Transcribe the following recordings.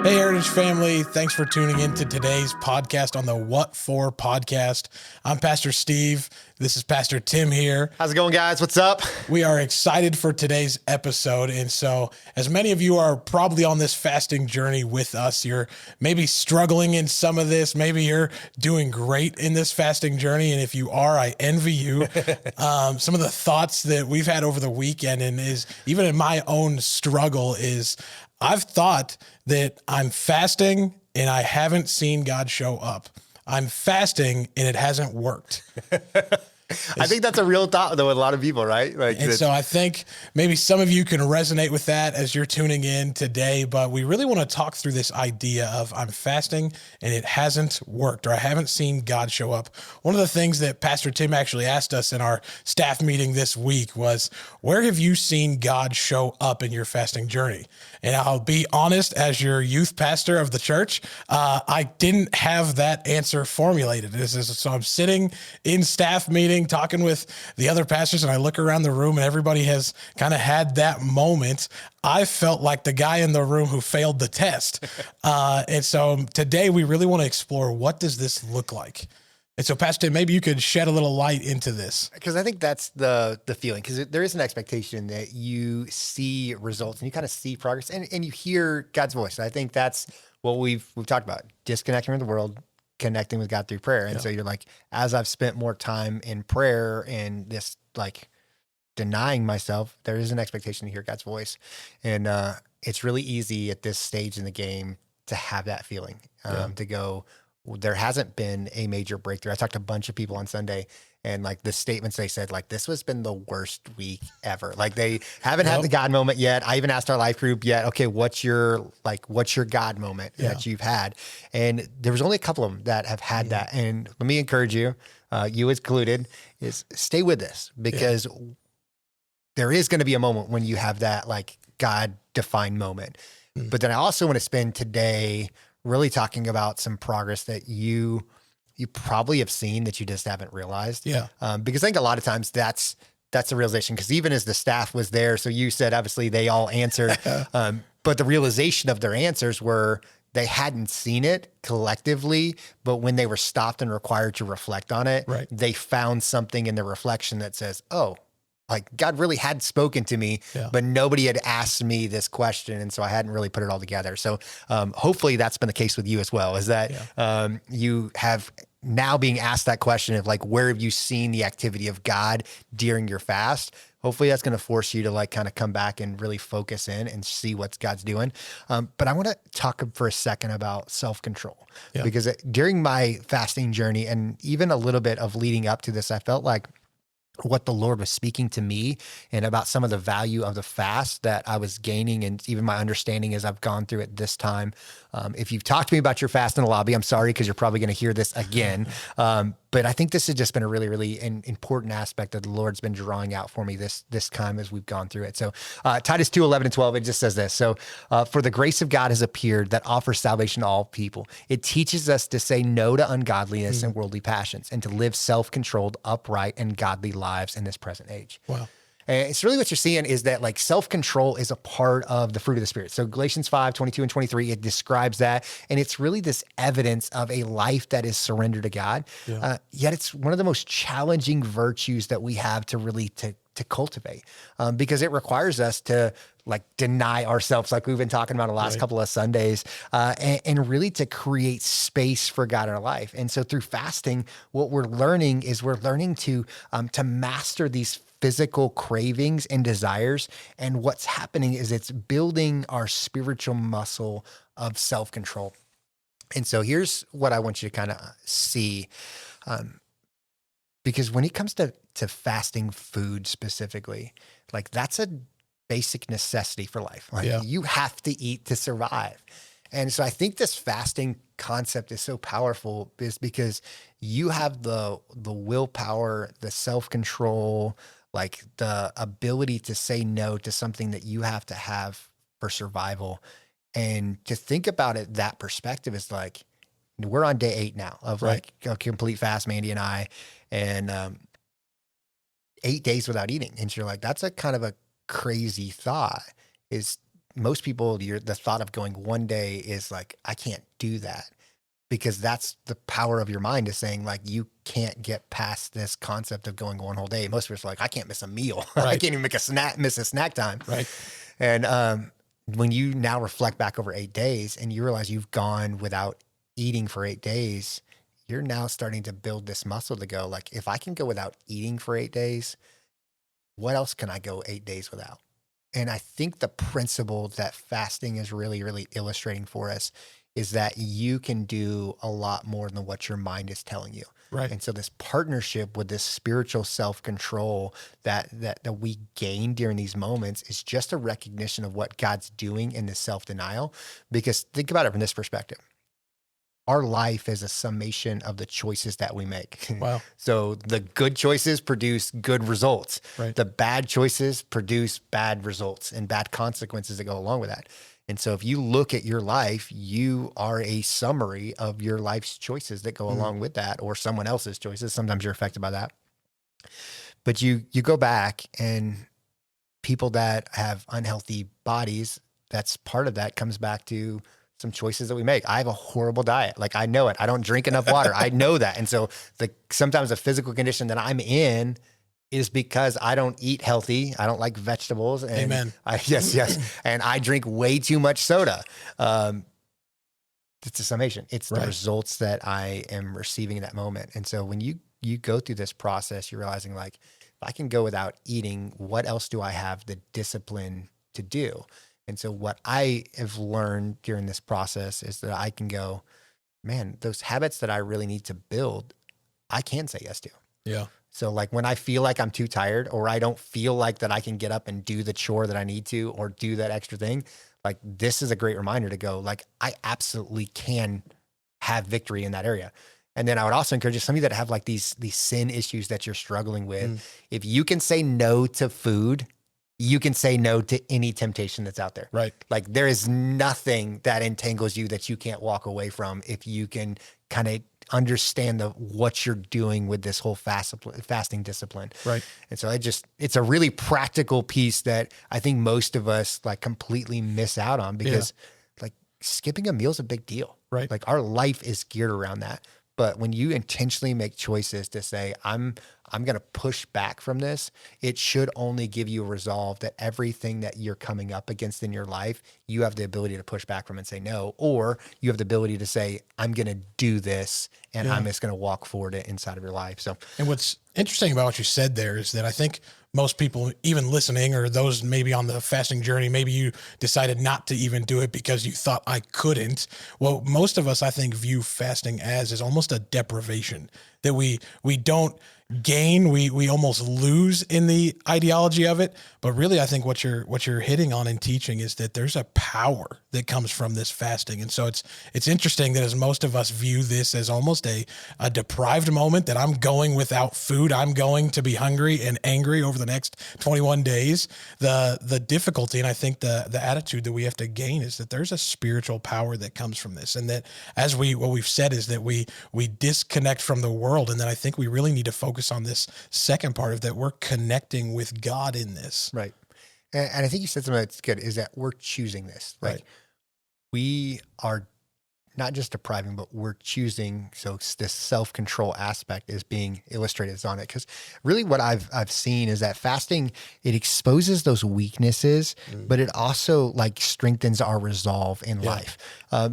Hey, Heritage family. Thanks for tuning in to today's podcast on the What For podcast. I'm Pastor Steve. This is Pastor Tim here. How's it going, guys? What's up? We are excited for today's episode. And so, as many of you are probably on this fasting journey with us, you're maybe struggling in some of this. Maybe you're doing great in this fasting journey. And if you are, I envy you. Some of the thoughts that we've had over the weekend, and is even in my own struggle, is I've thought that I'm fasting and I haven't seen God show up. I'm fasting and it hasn't worked. I think that's a real thought, though, with a lot of people, right? And so I think maybe some of you can resonate with that as you're tuning in today, but we really want to talk through this idea of I'm fasting and it hasn't worked, or I haven't seen God show up. One of the things that Pastor Tim actually asked us in our staff meeting this week was, where have you seen God show up in your fasting journey? And I'll be honest, as your youth pastor of the church, I didn't have that answer formulated. So I'm sitting in staff meeting, talking with the other pastors, and I look around the room and everybody has kind of had that moment. I felt like the guy in the room who failed the test. And so today we really want to explore, what does this look like? And so, Pastor, maybe you could shed a little light into this. Because I think that's the feeling, because there is an expectation that you see results and you kind of see progress and you hear God's voice. And I think that's what we've talked about, disconnecting from the world, connecting with God through prayer. And so you're like, as I've spent more time in prayer and this like denying myself, there is an expectation to hear God's voice. And it's really easy at this stage in the game to have that feeling, to go, there hasn't been a major breakthrough. I talked to a bunch of people on Sunday, and like the statements they said, like, this has been the worst week ever. Like, they haven't had the God moment yet. I even asked our life group yet, okay, what's your God moment that you've had? And there was only a couple of them that have had that. And let me encourage you, you included, is stay with this, because there is going to be a moment when you have that like God defined moment. But then I also want to spend today really talking about some progress that you probably have seen that you just haven't realized. Because I think a lot of times that's the realization, because even as the staff was there, so you said, obviously they all answered, but the realization of their answers were they hadn't seen it collectively, but when they were stopped and required to reflect on it, they found something in the reflection that says, oh, like God really had spoken to me, but nobody had asked me this question. And so I hadn't really put it all together. So hopefully that's been the case with you as well, is that you have now being asked that question of like, where have you seen the activity of God during your fast? Hopefully that's going to force you to like kind of come back and really focus in and see what God's doing. But I want to talk for a second about self-control, because during my fasting journey and even a little bit of leading up to this, I felt like what the Lord was speaking to me and about some of the value of the fast that I was gaining, and even my understanding as I've gone through it this time. If you've talked to me about your fast in the lobby, I'm sorry, because you're probably going to hear this again. But I think this has just been a really, really important aspect that the Lord's been drawing out for me this time as we've gone through it. So Titus 2:11-12, it just says this. So for the grace of God has appeared that offers salvation to all people. It teaches us to say no to ungodliness and worldly passions, and to live self-controlled, upright, and godly lives in this present age. Wow. And it's really what you're seeing is that like self-control is a part of the fruit of the Spirit. So Galatians 5:22-23, it describes that. And it's really this evidence of a life that is surrendered to God. Yet it's one of the most challenging virtues that we have to really to cultivate, because it requires us to like deny ourselves, like we've been talking about the last couple of Sundays, and really to create space for God in our life. And so through fasting, what we're learning is to master these physical cravings and desires. And what's happening is it's building our spiritual muscle of self-control. And so here's what I want you to kind of see. Because when it comes to fasting food specifically, like that's a basic necessity for life. Like you have to eat to survive. And so I think this fasting concept is so powerful, is because you have the willpower, the self-control, like the ability to say no to something that you have to have for survival. And to think about it, that perspective is like, we're on day 8 now of like a complete fast, Mandy and I, and 8 days without eating. And you're like, that's a kind of a crazy thought, is most people, the thought of going one day is like, I can't do that, because that's the power of your mind is saying like, you can't get past this concept of going one whole day. Most of us are like, I can't miss a meal. I Right. can't even miss a snack time. Right. And when you now reflect back over 8 days and you realize you've gone without eating for 8 days, you're now starting to build this muscle to go like, if I can go without eating for 8 days, what else can I go 8 days without? And I think the principle that fasting is really, really illustrating for us is that you can do a lot more than what your mind is telling you. Right. And so this partnership with this spiritual self-control that we gain during these moments is just a recognition of what God's doing in this self-denial. Because think about it from this perspective. Our life is a summation of the choices that we make. Wow. So the good choices produce good results. Right. The bad choices produce bad results and bad consequences that go along with that. And so if you look at your life, you are a summary of your life's choices that go along with that, or someone else's choices. Sometimes you're affected by that. But you go back, and people that have unhealthy bodies, that's part of that comes back to some choices that we make. I have a horrible diet. Like, I know it. I don't drink enough water. I know that. And so sometimes the physical condition that I'm in is because I don't eat healthy. I don't like vegetables. And Amen. Yes. And I drink way too much soda. It's a summation. It's the Right. results that I am receiving in that moment. And so when you go through this process, you're realizing like, if I can go without eating, what else do I have the discipline to do? And so what I have learned during this process is that I can go, man, those habits that I really need to build, I can say yes to. Yeah. So like when I feel like I'm too tired, or I don't feel like that I can get up and do the chore that I need to, or do that extra thing, like this is a great reminder to go like, I absolutely can have victory in that area. And then I would also encourage you, some of you that have like these sin issues that you're struggling with, if you can say no to food, you can say no to any temptation that's out there. Right. Like there is nothing that entangles you that you can't walk away from if you can kind of understand what you're doing with this whole fasting discipline. Right. And so it's a really practical piece that I think most of us like completely miss out on, because like skipping a meal is a big deal. Right. Like our life is geared around that. But when you intentionally make choices to say, I'm going to push back from this, it should only give you a resolve that everything that you're coming up against in your life, you have the ability to push back from and say no, or you have the ability to say, I'm going to do this, and I'm just going to walk forward it inside of your life. So, And what's interesting about what you said there is that I think most people, even listening, or those maybe on the fasting journey, maybe you decided not to even do it because you thought I couldn't. Well, most of us, I think, view fasting as is almost a deprivation, that we don't gain, we almost lose in the ideology of it. But really, I think what you're hitting on and teaching is that there's a power that comes from this fasting. And so it's interesting that as most of us view this as almost a deprived moment, that I'm going without food, I'm going to be hungry and angry over the next 21 days. The difficulty, and I think the attitude that we have to gain, is that there's a spiritual power that comes from this. And that as what we've said is that we disconnect from the world. And then I think we really need to focus on this second part of that, we're connecting with God in this. right. And I think you said something that's good, is that we're choosing this. Like Right. we are not just depriving, but we're choosing. So it's this self-control aspect is being illustrated on it. Because really what I've seen is that fasting, it exposes those weaknesses, but it also like strengthens our resolve in life.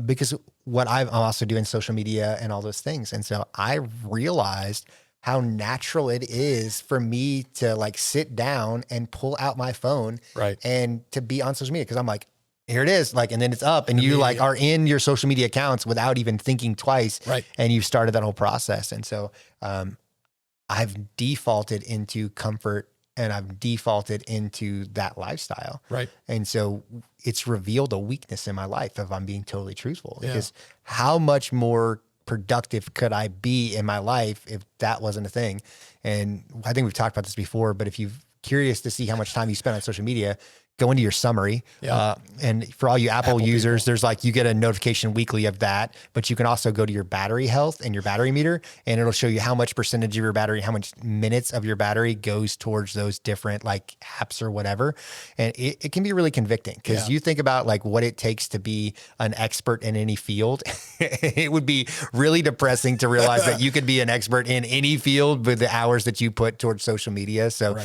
Because what I'm also doing social media and all those things. And so I realized how natural it is for me to like sit down and pull out my phone Right. and to be on social media. Cause I'm like, here it is. Like, and then it's up and you like are in your social media accounts without even thinking twice. Right. And you've started that whole process. And so, I've defaulted into comfort, and I've defaulted into that lifestyle. Right. And so it's revealed a weakness in my life, if I'm being totally truthful, Yeah. because how much more productive could I be in my life if that wasn't a thing? And I think we've talked about this before, but if you're curious to see how much time you spend on social media, go into your summary. Yeah. And for all you Apple users, people. there's like, you get a notification weekly of that, but you can also go to your battery health and your battery meter, and it'll show you how much percentage of your battery, how much minutes of your battery goes towards those different like apps or whatever. And it can be really convicting because you think about like what it takes to be an expert in any field. It would be really depressing to realize that you could be an expert in any field with the hours that you put towards social media. So,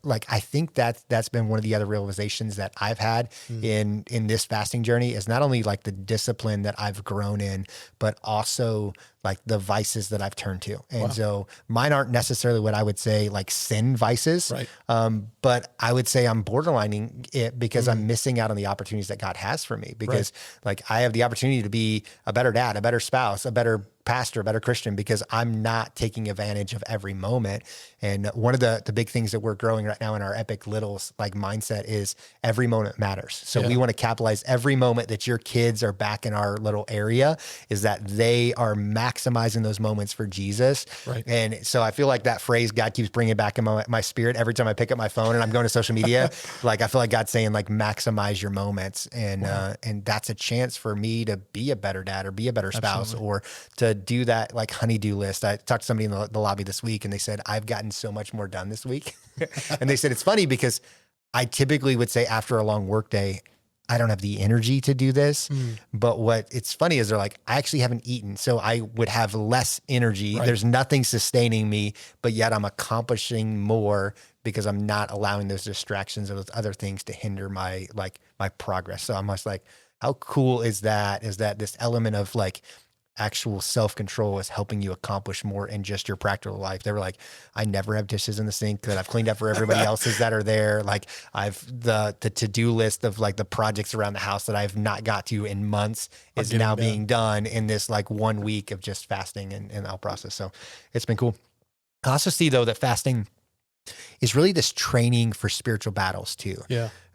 like, I think that's been one of the other realizations that I've had in this fasting journey is not only like the discipline that I've grown in, but also like the vices that I've turned to. And so mine aren't necessarily what I would say like sin vices, but I would say I'm borderlining it because I'm missing out on the opportunities that God has for me, because like I have the opportunity to be a better dad, a better spouse, a better pastor, a better Christian, because I'm not taking advantage of every moment. And one of the big things that we're growing right now in our Epic Littles like mindset is every moment matters. So we want to capitalize every moment that your kids are back in our little area, is that they are maximizing those moments for Jesus. And so I feel like that phrase God keeps bringing back in my spirit every time I pick up my phone and I'm going to social media. Like I feel like God's saying like maximize your moments, and that's a chance for me to be a better dad or be a better spouse or to do that like honey-do list. I talked to somebody in the lobby this week and they said, I've gotten so much more done this week. And they said, it's funny because I typically would say after a long work day, I don't have the energy to do this. But what it's funny is they're like, I actually haven't eaten. So I would have less energy. There's nothing sustaining me, but yet I'm accomplishing more because I'm not allowing those distractions or those other things to hinder my progress. So I'm just like, how cool is that? Is that this element of like actual self-control is helping you accomplish more in just your practical life. They were like, I never have dishes in the sink that I've cleaned up for everybody else's that are there. Like I've the to-do list of like the projects around the house that I've not got to in months is now being done in this like 1 week of just fasting and our process. So it's been cool. I also see though that fasting is really this training for spiritual battles too.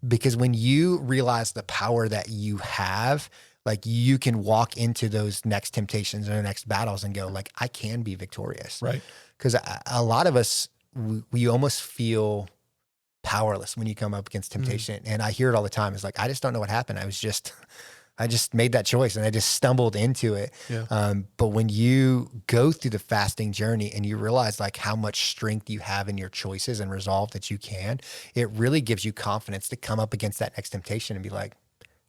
Because when you realize the power that you have, like you can walk into those next temptations or the next battles and go like, I can be victorious. Because a lot of us, we almost feel powerless when you come up against temptation. And I hear it all the time. It's like, I just don't know what happened. I just made that choice and I just stumbled into it. But when you go through the fasting journey and you realize like how much strength you have in your choices and resolve that you can, it really gives you confidence to come up against that next temptation and be like,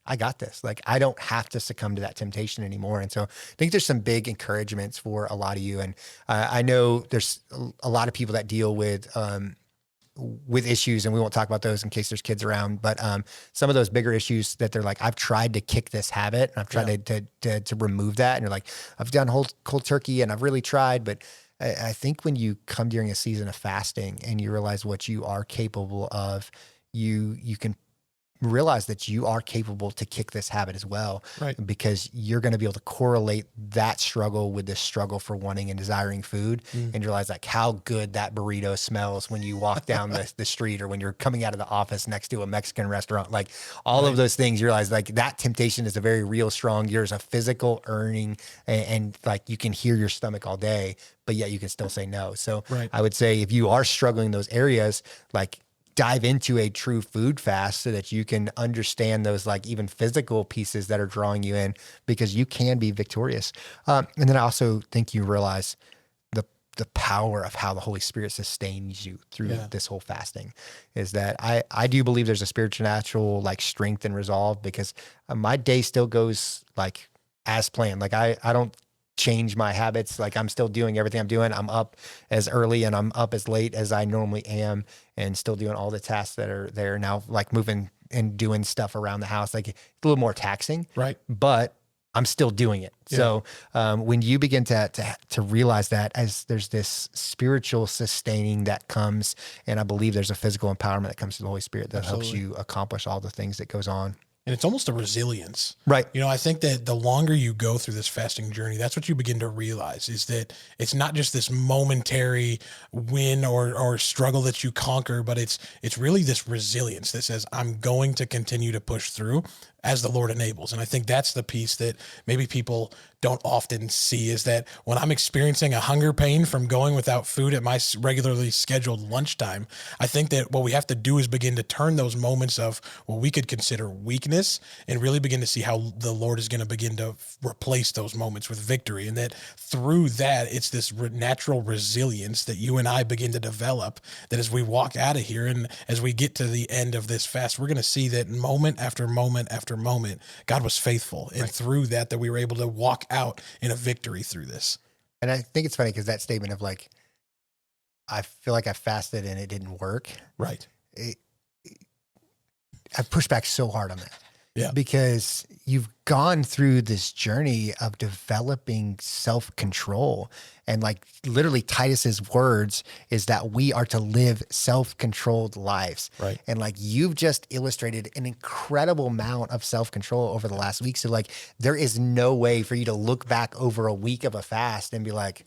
I got this. Like, I don't have to succumb to that temptation anymore. And so I think there's some big encouragements for a lot of you. And I know there's a lot of people that deal with issues, and we won't talk about those in case there's kids around, but some of those bigger issues that they're like, I've tried to kick this habit and I've tried to remove that. And you're like, I've done whole cold turkey and I've really tried. But I think when you come during a season of fasting and you realize what you are capable of, you can realize that you are capable to kick this habit as well, because you're going to be able to correlate that struggle with this struggle for wanting and desiring food, and realize like how good that burrito smells when you walk down the street, or when you're coming out of the office next to a Mexican restaurant. Like all of those things, you realize like that temptation is a very real, strong. There's a physical earning, and like you can hear your stomach all day, but yet you can still say no. So I would say if you are struggling in those areas, like dive into a true food fast so that you can understand those like even physical pieces that are drawing you in, because you can be victorious. And then I also think you realize the power of how the Holy Spirit sustains you through this whole fasting, is that I do believe there's a spiritual natural like strength and resolve, because my day still goes like as planned. Like I don't change my habits. Like I'm still doing everything I'm doing. I'm up as early and I'm up as late as I normally am, and still doing all the tasks that are there now, like moving and doing stuff around the house. Like it's a little more taxing, but I'm still doing it. So when you begin to realize that, as there's this spiritual sustaining that comes, and I believe there's a physical empowerment that comes to the Holy Spirit that helps you accomplish all the things that goes on. And it's almost a resilience. You know, I think that the longer you go through this fasting journey, that's what you begin to realize, is that it's not just this momentary win or struggle that you conquer, but it's really this resilience that says, I'm going to continue to push through as the Lord enables. And I think that's the piece that maybe people don't often see, is that when I'm experiencing a hunger pain from going without food at my regularly scheduled lunchtime, I think that what we have to do is begin to turn those moments of what we could consider weakness and really begin to see how the Lord is going to begin to replace those moments with victory. And that through that, it's this natural resilience that you and I begin to develop, that as we walk out of here and as we get to the end of this fast, we're going to see that moment after moment after moment, God was faithful. And through that we were able to walk out in a victory through this. And I think it's funny because that statement of like, I feel like I fasted and it didn't work. Right. I pushed back so hard on that. Yeah. Because you've gone through this journey of developing self-control, and like literally Titus's words is that we are to live self-controlled lives. Right. And like you've just illustrated an incredible amount of self-control over the last week. So like there is no way for you to look back over a week of a fast and be like,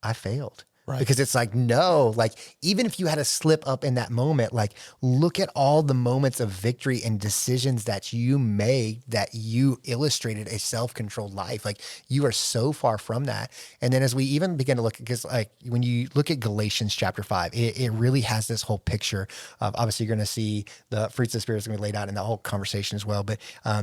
I failed. Right. Because it's like, no, like even if you had a slip up in that moment, like look at all the moments of victory and decisions that you made, that you illustrated a self-controlled life. Like you are so far from that. And then as we even begin to look, because like when you look at Galatians chapter 5, it really has this whole picture of, obviously you're going to see the fruits of the Spirit is going to be laid out in the whole conversation as well. But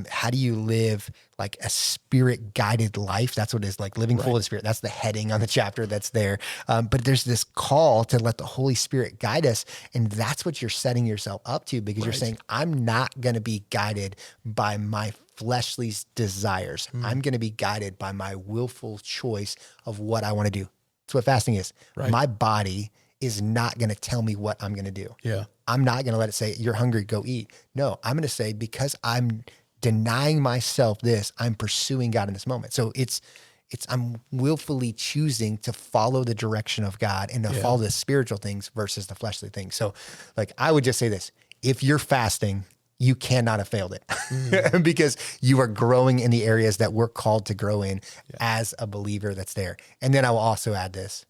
how do you live like a spirit guided life? That's what it is, like living full of the Spirit. That's the heading on the chapter that's there. But there's this call to let the Holy Spirit guide us. And that's what you're setting yourself up to, because you're saying, I'm not going to be guided by my fleshly desires. I'm going to be guided by my willful choice of what I want to do. That's what fasting is. Right. My body is not going to tell me what I'm going to do. Yeah. I'm not going to let it say, you're hungry, go eat. No, I'm going to say, because I'm denying myself this, I'm pursuing God in this moment. So I'm willfully choosing to follow the direction of God and to follow the spiritual things versus the fleshly things. So like, I would just say this, if you're fasting, you cannot have failed it because you are growing in the areas that we're called to grow in as a believer that's there. And then I will also add this,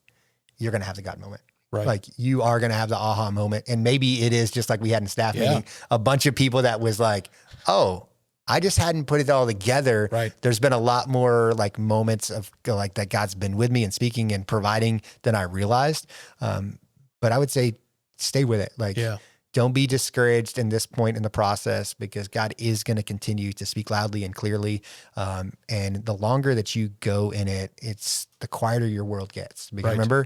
you're going to have the God moment. Right. Like you are going to have the aha moment. And maybe it is just like we had in staff meeting, a bunch of people that was like, oh, I just hadn't put it all together. Right. There's been a lot more like moments of like that God's been with me and speaking and providing than I realized. But I would say stay with it. Like, don't be discouraged in this point in the process, because God is going to continue to speak loudly and clearly. And the longer that you go in it, it's the quieter your world gets. Because remember,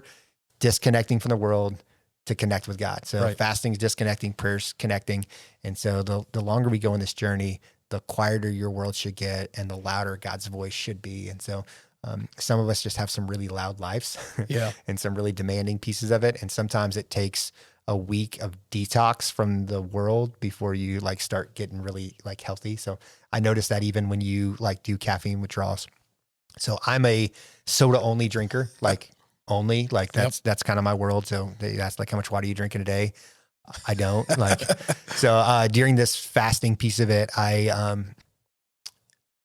disconnecting from the world to connect with God. So fasting is disconnecting, prayer's connecting. And so the longer we go in this journey, the quieter your world should get and the louder God's voice should be. And so some of us just have some really loud lives and some really demanding pieces of it. And sometimes it takes a week of detox from the world before you like start getting really like healthy. So I noticed that even when you like do caffeine withdrawals. So I'm a soda only drinker, like only, like that's kind of my world. So they ask like, how much water are you drinking a day? I don't like, so during this fasting piece of it, I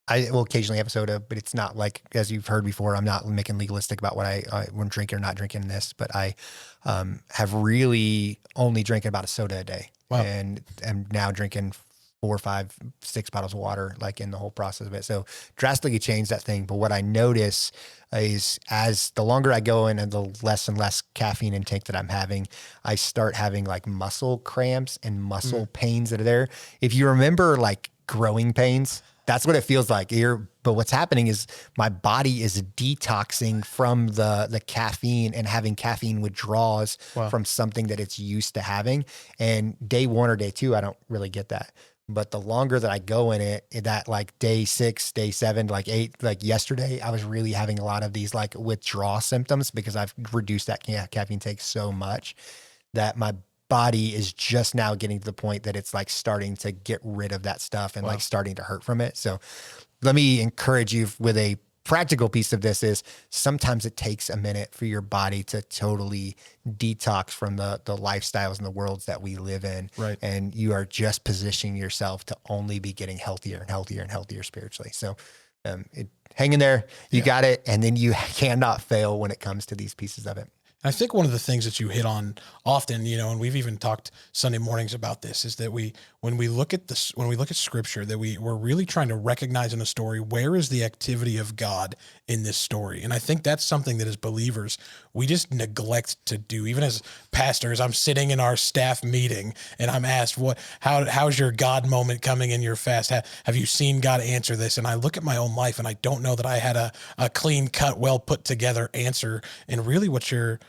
will occasionally have a soda, but it's not like, as you've heard before, I'm not making legalistic about what when drinking or not drinking this, but I have really only drinking about a soda a day. Wow. And am now drinking 4, 5, 6 bottles of water, like in the whole process of it. So drastically changed that thing. But what I notice is as the longer I go in and the less and less caffeine intake that I'm having, I start having like muscle cramps and muscle pains that are there. If you remember like growing pains, that's what it feels like. But what's happening is my body is detoxing from the caffeine and having caffeine withdrawals from something that it's used to having. And day 1 or day 2, I don't really get that. But the longer that I go in it, that like day 6, day 7, like 8, like yesterday, I was really having a lot of these like withdrawal symptoms because I've reduced that caffeine take so much that my body is just now getting to the point that it's like starting to get rid of that stuff and like starting to hurt from it. So let me encourage you with a practical piece of this is sometimes it takes a minute for your body to totally detox from the lifestyles and the worlds that we live in. Right. And you are just positioning yourself to only be getting healthier and healthier and healthier spiritually. So hang in there, you got it. And then you cannot fail when it comes to these pieces of it. I think one of the things that you hit on often, and we've even talked Sunday mornings about this, is that when we look at this, when we look at scripture, that we're really trying to recognize in a story, where is the activity of God in this story? And I think that's something that as believers, we just neglect to do. Even as pastors, I'm sitting in our staff meeting and I'm asked, how's your God moment coming in your fast? Have you seen God answer this? And I look at my own life and I don't know that I had a clean cut, well put together answer. And really what you're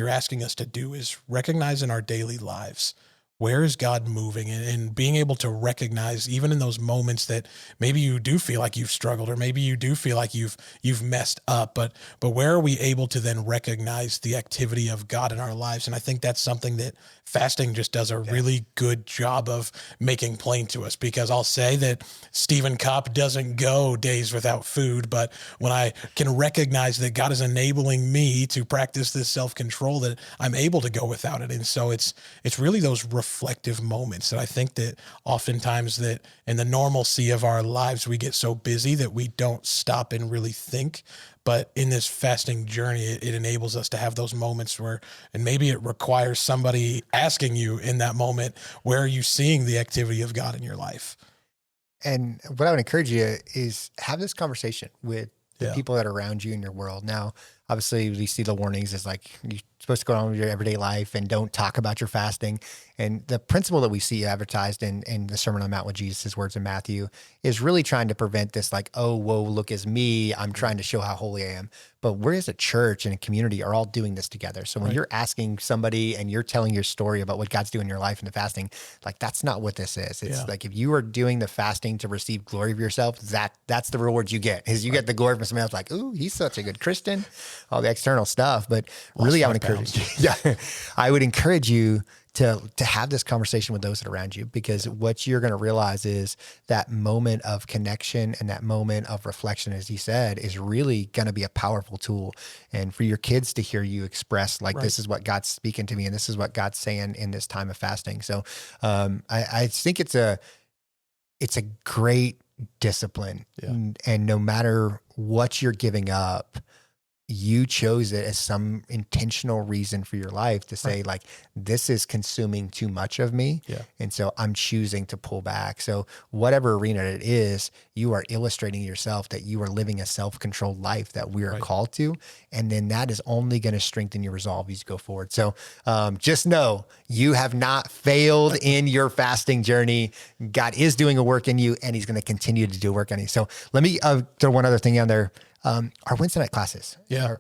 asking us to do is recognize in our daily lives, where is God moving, and being able to recognize even in those moments that maybe you do feel like you've struggled, or maybe you do feel like you've messed up, but where are we able to then recognize the activity of God in our lives? And I think that's something that fasting just does a really good job of making plain to us, because I'll say that Stephen Kopp doesn't go days without food, but when I can recognize that God is enabling me to practice this self-control, that I'm able to go without it. And so it's really those reflective moments that I think that oftentimes that in the normalcy of our lives, we get so busy that we don't stop and really think. But in this fasting journey, it enables us to have those moments where, and maybe it requires somebody asking you in that moment, where are you seeing the activity of God in your life? And what I would encourage you is have this conversation with the people that are around you in your world. Now, obviously, we see the warnings is like you're supposed to go on with your everyday life and don't talk about your fasting. And the principle that we see advertised in the Sermon on the Mount with Jesus' words in Matthew is really trying to prevent this, like, oh, whoa, look as me, I'm trying to show how holy I am. But we as a church and a community are all doing this together. So when you're asking somebody and you're telling your story about what God's doing in your life in the fasting, like, that's not what this is. It's like, if you are doing the fasting to receive glory of yourself, that's the reward you get, is you get the glory from somebody else, like, ooh, he's such a good Christian, all the external stuff. But really, I would encourage you, I would encourage you to have this conversation with those that are around you, because what you're going to realize is that moment of connection and that moment of reflection, as he said, is really going to be a powerful tool. And for your kids to hear you express, like, this is what God's speaking to me, and this is what God's saying in this time of fasting. So I think it's a great discipline, and no matter what you're giving up, you chose it as some intentional reason for your life to say, like, this is consuming too much of me. And so I'm choosing to pull back. So whatever arena it is, you are illustrating yourself that you are living a self-controlled life that we are called to. And then that is only going to strengthen your resolve as you go forward. So just know you have not failed in your fasting journey. God is doing a work in you, and he's going to continue to do work on you. So let me throw one other thing on there. Our Wednesday night classes are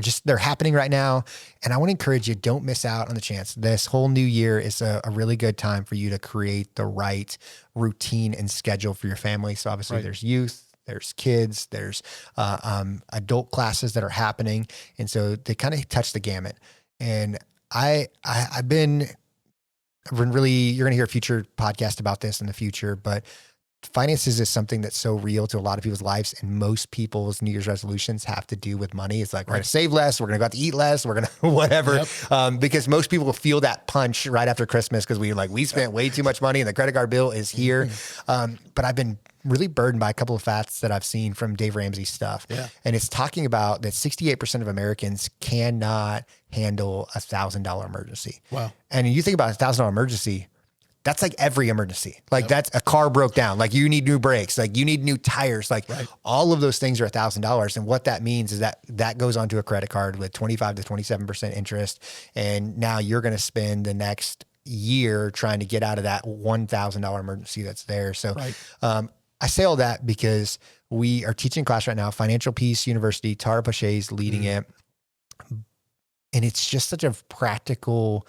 just, they're happening right now. And I want to encourage you, don't miss out on the chance. This whole new year is a really good time for you to create the right routine and schedule for your family. So obviously there's youth, there's kids, there's adult classes that are happening. And so they kind of touch the gamut. And I've been really, you're going to hear a future podcast about this in the future, but finances is something that's so real to a lot of people's lives, and most people's New Year's resolutions have to do with money. It's like, we're going to save less, we're going to go out to eat less, we're going to whatever, because most people will feel that punch right after Christmas, because we spent way too much money and the credit card bill is here. But I've been really burdened by a couple of facts that I've seen from Dave Ramsey's stuff. And it's talking about that 68% of Americans cannot handle $1,000 emergency. Wow. And you think about $1,000 emergency, that's like every emergency. Like that's a car broke down. Like you need new brakes. Like you need new tires. Like all of those things are $1,000. And what that means is that goes onto a credit card with 25 to 27% interest. And now you're going to spend the next year trying to get out of that $1,000 emergency that's there. So I say all that because we are teaching a class right now, Financial Peace University, Tara Pochet's leading it. And it's just such a practical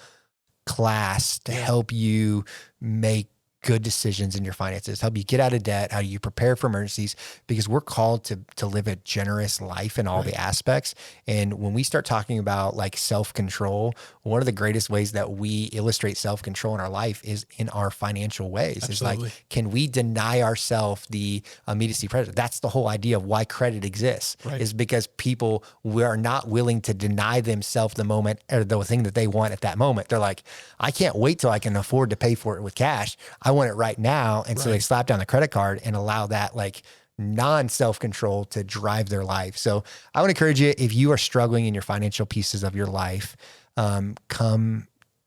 class to help you make good decisions in your finances, help you get out of debt, how you prepare for emergencies, because we're called to live a generous life in all the aspects. And when we start talking about like self-control, one of the greatest ways that we illustrate self-control in our life is in our financial ways. It's like, can we deny ourselves the immediacy pressure? That's the whole idea of why credit exists, is because people are not willing to deny themselves the moment or the thing that they want at that moment. They're like, I can't wait till I can afford to pay for it with cash. I want it right now. And so they slap down the credit card and allow that like non-self-control to drive their life. So I want to encourage you, if you are struggling in your financial pieces of your life, come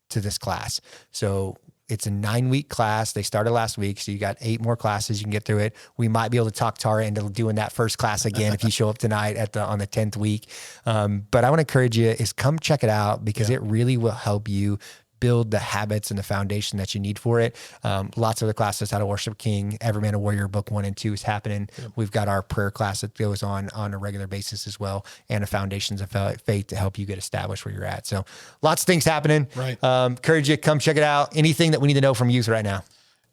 to this class. So it's a 9-week class. They started last week. So you got 8 more classes. You can get through it. We might be able to talk Tara into doing that first class again if you show up tonight on the 10th week. But I want to encourage you is come check it out, because it really will help you build the habits and the foundation that you need for it. Lots of other classes, How to Worship King, Every Man a Warrior, book 1 and 2 is happening. Yep. We've got our prayer class that goes on a regular basis as well, and a Foundations of Faith to help you get established where you're at. So lots of things happening. Right. Encourage you, come check it out. Anything that we need to know from youth right now?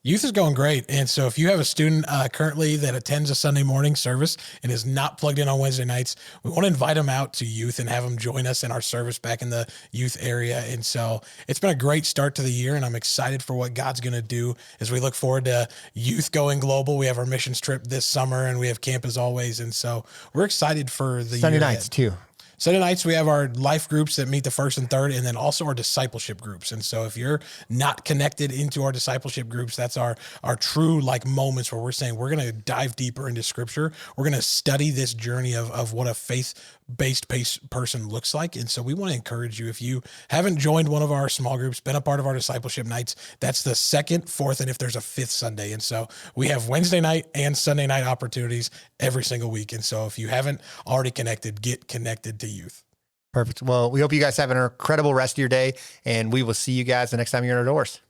Youth is going great. And so if you have a student currently that attends a Sunday morning service and is not plugged in on Wednesday nights, we want to invite them out to youth and have them join us in our service back in the youth area. And so it's been a great start to the year, and I'm excited for what God's going to do as we look forward to youth going global. We have our missions trip this summer, and we have camp as always. And so we're excited for the Sunday year nights ahead. too. Sunday nights, we have our life groups that meet the first and third, and then also our discipleship groups. And so if you're not connected into our discipleship groups, that's our true like moments where we're saying we're going to dive deeper into scripture. We're going to study this journey of what a faith-based person looks like. And so we want to encourage you, if you haven't joined one of our small groups, been a part of our discipleship nights, that's the 2nd, 4th, and if there's a 5th Sunday. And so we have Wednesday night and Sunday night opportunities every single week. And so if you haven't already connected, get connected to youth. Perfect. Well, we hope you guys have an incredible rest of your day, and we will see you guys the next time you're in our doors.